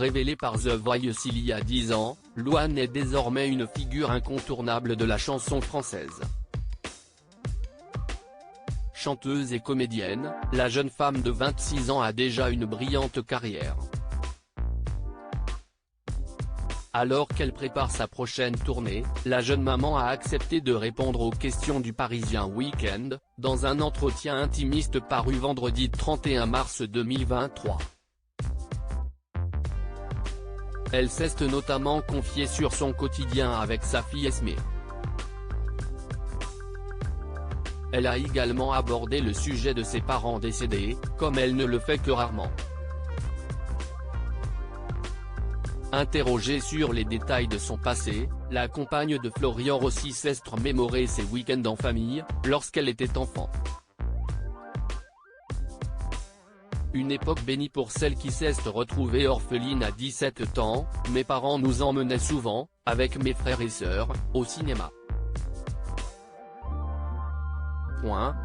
Révélée par The Voice il y a 10 ans, Louane est désormais une figure incontournable de la chanson française. Chanteuse et comédienne, la jeune femme de 26 ans a déjà une brillante carrière. Alors qu'elle prépare sa prochaine tournée, la jeune maman a accepté de répondre aux questions du Parisien Week-end, dans un entretien intimiste paru vendredi 31 mars 2023. Elle s'est notamment confiée sur son quotidien avec sa fille Esmé. Elle a également abordé le sujet de ses parents décédés, comme elle ne le fait que rarement. Interrogée sur les détails de son passé, la compagne de Florian Rossi s'est remémoré ses week-ends en famille, lorsqu'elle était enfant. Une époque bénie pour celle qui s'est retrouvée orpheline à 17 ans, mes parents nous emmenaient souvent, avec mes frères et sœurs, au cinéma.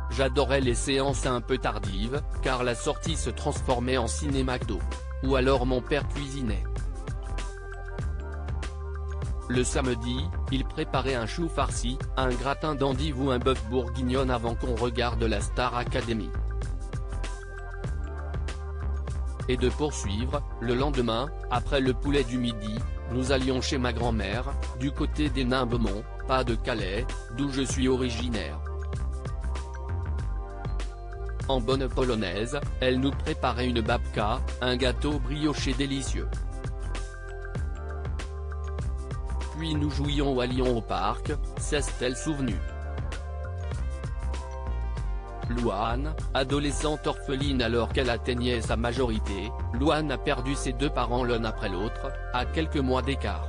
J'adorais les séances un peu tardives, car la sortie se transformait en ciné-McDo. Ou alors mon père cuisinait. Le samedi, il préparait un chou farci, un gratin d'endives ou un bœuf bourguignon avant qu'on regarde la Star Academy. Et de poursuivre, le lendemain, après le poulet du midi, nous allions chez ma grand-mère, du côté des Nimbemont, pas de Calais, d'où je suis originaire. En bonne polonaise, elle nous préparait une babka, un gâteau brioché délicieux. Puis nous jouions ou allions au parc, s'est-elle souvenue. Louane, adolescente orpheline alors qu'elle atteignait sa majorité, Louane a perdu ses deux parents l'un après l'autre, à quelques mois d'écart.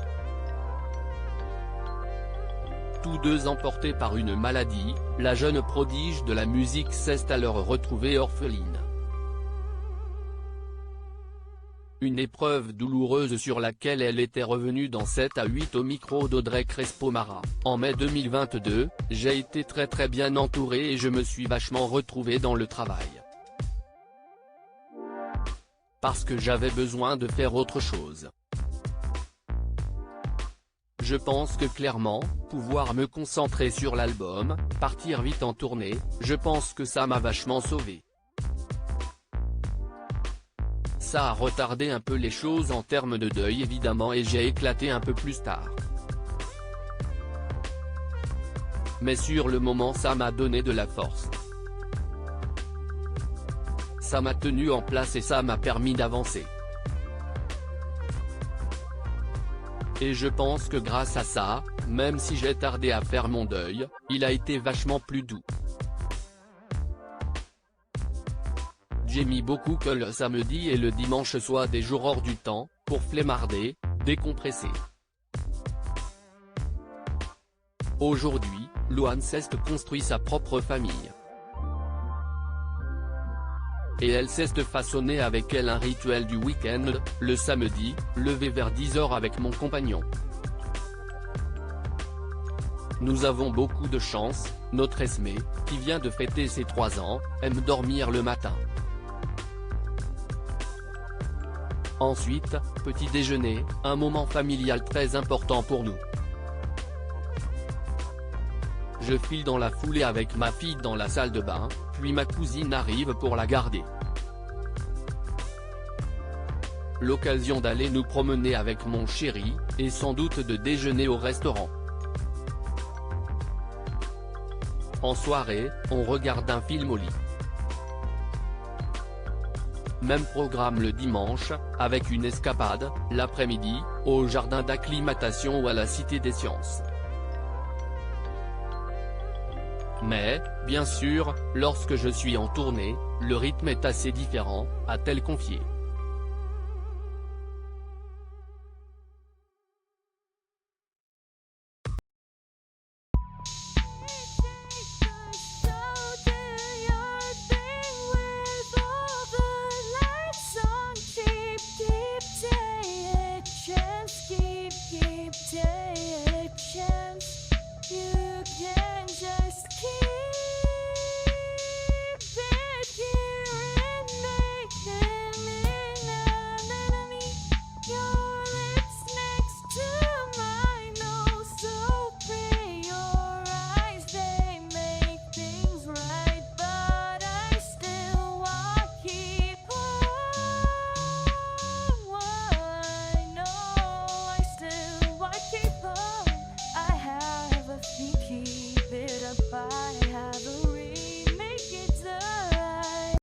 Tous deux emportés par une maladie, la jeune prodige de la musique s'est alors retrouvée orpheline. Une épreuve douloureuse sur laquelle elle était revenue dans 7 à 8 au micro d'Audrey Crespo-Mara. En mai 2022, j'ai été très bien entourée et je me suis vachement retrouvée dans le travail. Parce que j'avais besoin de faire autre chose. Je pense que clairement, pouvoir me concentrer sur l'album, partir vite en tournée, je pense que ça m'a vachement sauvée. Ça a retardé un peu les choses en termes de deuil évidemment et j'ai éclaté un peu plus tard. Mais sur le moment ça m'a donné de la force. Ça m'a tenu en place et ça m'a permis d'avancer. Et je pense que grâce à ça, même si j'ai tardé à faire mon deuil, il a été vachement plus doux. J'ai mis beaucoup que le samedi et le dimanche soient des jours hors du temps, pour flemmarder, décompresser. Aujourd'hui, Louane s'est construit sa propre famille. Et elle s'est façonné avec elle un rituel du week-end, le samedi, levé vers 10h avec mon compagnon. Nous avons beaucoup de chance, notre Esmé, qui vient de fêter ses 3 ans, aime dormir le matin. Ensuite, petit déjeuner, un moment familial très important pour nous. Je file dans la foulée avec ma fille dans la salle de bain, puis ma cousine arrive pour la garder. L'occasion d'aller nous promener avec mon chéri, et sans doute de déjeuner au restaurant. En soirée, on regarde un film au lit. Même programme le dimanche, avec une escapade, l'après-midi, au jardin d'acclimatation ou à la Cité des Sciences. Mais, bien sûr, lorsque je suis en tournée, le rythme est assez différent, a-t-elle confié.